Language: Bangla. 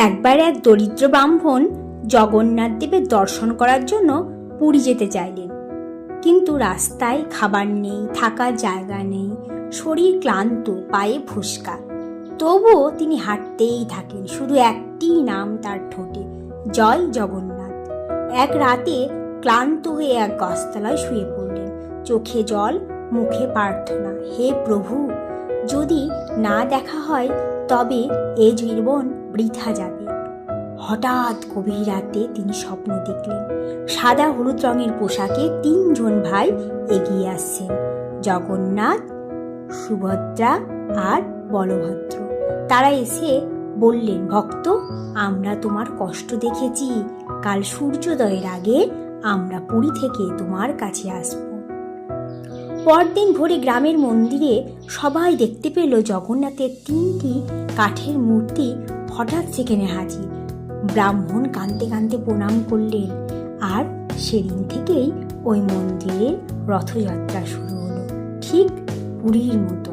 একবার এক দরিদ্র ব্রাহ্মণ জগন্নাথ দেবের দর্শন করার জন্য পুরী যেতে চাইলেন, কিন্তু রাস্তায় খাবার নেই, থাকার জায়গা নেই, শরীর ক্লান্ত, পায়ে ফুসকা। তবুও তিনি হাঁটতেই থাকেন, শুধু একটি নাম তার ঠোঁটে, জয় জগন্নাথ। এক রাতে ক্লান্ত হয়ে এক গাছতলায় শুয়ে পড়লেন, চোখে জল, মুখে প্রার্থনা, হে প্রভু, যদি না দেখা হয় তবে এ জীবন বৃথা যাবে। হঠাৎ গভীর রাতে তিনি স্বপ্ন দেখলেন, সাদা হলুদ রঙের পোশাকে 3 জন ভাই এগিয়ে আসছেন, জগন্নাথ, সুভদ্রা আর বলভদ্র। তারা এসে বললেন, ভক্ত, আমরা তোমার কষ্ট দেখেছি, কাল সূর্যোদয়ের আগে আমরা পুরী থেকে তোমার কাছে আসব। পরদিন ভোরে গ্রামের মন্দিরে সবাই দেখতে পেল জগন্নাথের 3টি কাঠের মূর্তি হঠাৎ সেখানে হাজির। ব্রাহ্মণ কাঁদতে কাঁদতে প্রণাম করলেন, আর সেদিন থেকেই ওই মন্দিরের রথযাত্রা শুরু হলো, ঠিক পুরীর মতো।